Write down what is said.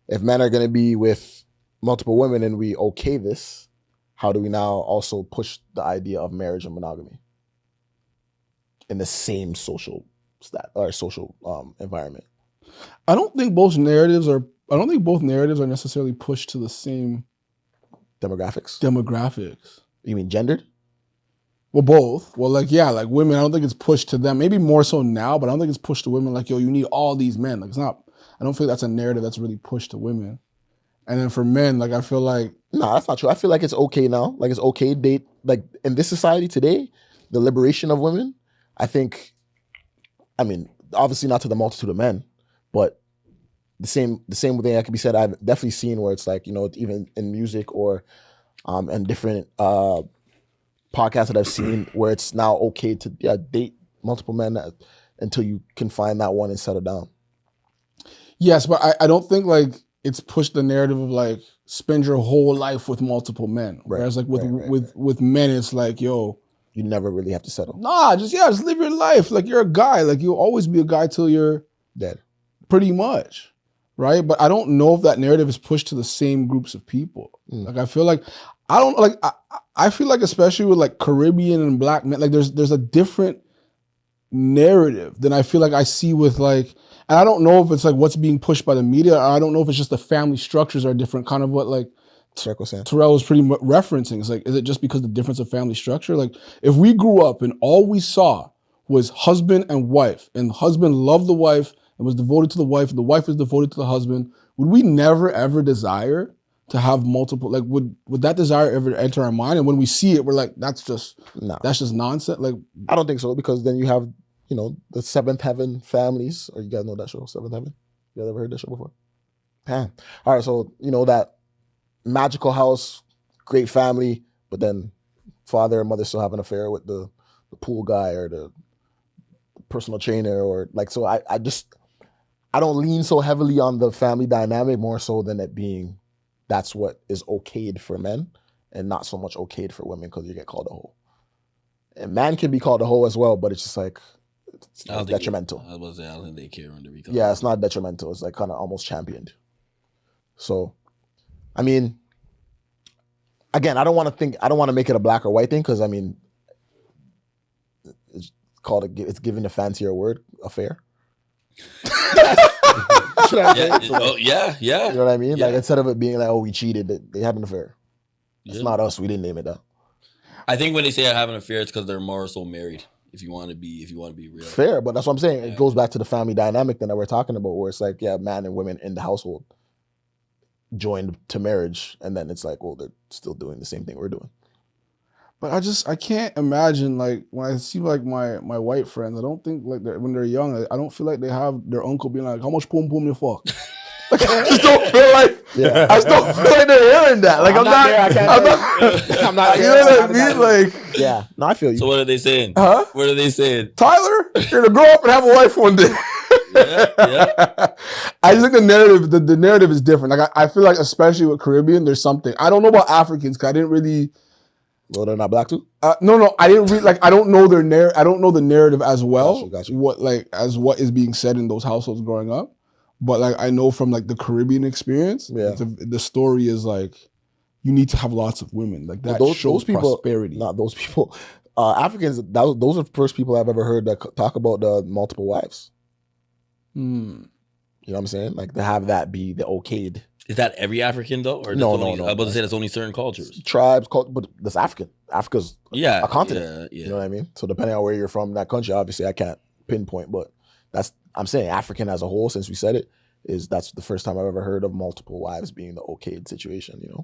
if men are going to be with multiple women and we okay this, how do we now also push the idea of marriage and monogamy in the same social environment? I don't think both narratives are necessarily pushed to the same demographics. You mean gendered? Well, both. Well, like women, I don't think it's pushed to them. Maybe more so now, but I don't think it's pushed to women like, yo, you need all these men. Like, it's not. I don't feel that's a narrative that's really pushed to women. And then for men, like, I feel like, no, that's not true. I feel like it's okay now. Like, it's okay to date. Like, in this society today, the liberation of women, I think, I mean, obviously not to the multitude of men, but the same thing that can be said. I've definitely seen where it's like, you know, even in music or and different podcasts that I've seen where it's now okay to date multiple men until you can find that one and settle down. Yes, but I don't think like it's pushed the narrative of like spend your whole life with multiple men. Right, whereas like with men, it's like, yo, you never really have to settle. Nah, just live your life. Like, you're a guy. Like, you'll always be a guy till you're dead. Pretty much. Right? But I don't know if that narrative is pushed to the same groups of people. Like, I feel like, I feel like especially with like Caribbean and black men, like there's a different narrative than I feel like I see with like, and I don't know if it's like what's being pushed by the media, or I don't know if it's just the family structures are different, kind of what like Terrell was pretty much referencing. It's like, is it just because the difference of family structure? Like, if we grew up and all we saw was husband and wife, and the husband loved the wife and was devoted to the wife, and the wife is devoted to the husband, would we never ever desire to have multiple? Like, would that desire ever enter our mind? And when we see it, we're like, that's just nonsense. Like, I don't think so, because then you have, you know, the Seventh Heaven families. Or you guys know that show, Seventh Heaven? You guys ever heard that show before? Damn. All right, so you know that magical house, great family, but then father and mother still have an affair with the pool guy or the personal trainer, or like, so I don't lean so heavily on the family dynamic, more so than it being that's what is okayed for men and not so much okayed for women, because you get called a hoe. And man can be called a hoe as well, but it's just like, it's detrimental. I don't think they care when they become. Yeah, it's not detrimental. It's like kind of almost championed. So, I mean, again, I don't want to make it a black or white thing, because I mean, it's giving a fancier word, affair. Yeah. You know what I mean? Yeah. Like, instead of it being like, oh, we cheated, they had an affair. It's not us. We didn't name it that. I think when they say I have an affair, it's because they're more so married. If you want to be real. Fair, but that's what I'm saying. Yeah. It goes back to the family dynamic that we're talking about, where it's like, yeah, man and women in the household joined to marriage, and then it's like, well, they're still doing the same thing we're doing. But I can't imagine, like, when I see like my white friends, I don't think like when they're young, I don't feel like they have their uncle being like, how much pum pum you fuck? Like, I just don't feel like, I just don't feel like they're hearing that. Like, I'm not, you know what I mean? Like, yeah, no, I feel you. So what are they saying? Huh? What are they saying? Tyler, you're gonna grow up and have a wife one day. Yeah. I just think the narrative is different. Like, I feel like, especially with Caribbean, there's something. I don't know about Africans, because I didn't really. Well, they're not black too? No, I didn't read, like, I don't know I don't know the narrative as well. Got you. What is being said in those households growing up. But like, I know from like the Caribbean experience, the story is like, you need to have lots of women. Like, that shows people, prosperity. Not those people. Africans, those are the first people I've ever heard that talk about the multiple wives. You know what I'm saying? Like, to have that be the okayed. Is that every African though? Or no. I'm about to say that's only certain cultures. Tribes, but that's African. Africa's a continent. Yeah. You know what I mean? So depending on where you're from in that country, obviously I can't pinpoint, but I'm saying African as a whole, since we said it, that's the first time I've ever heard of multiple wives being the okayed situation, you know?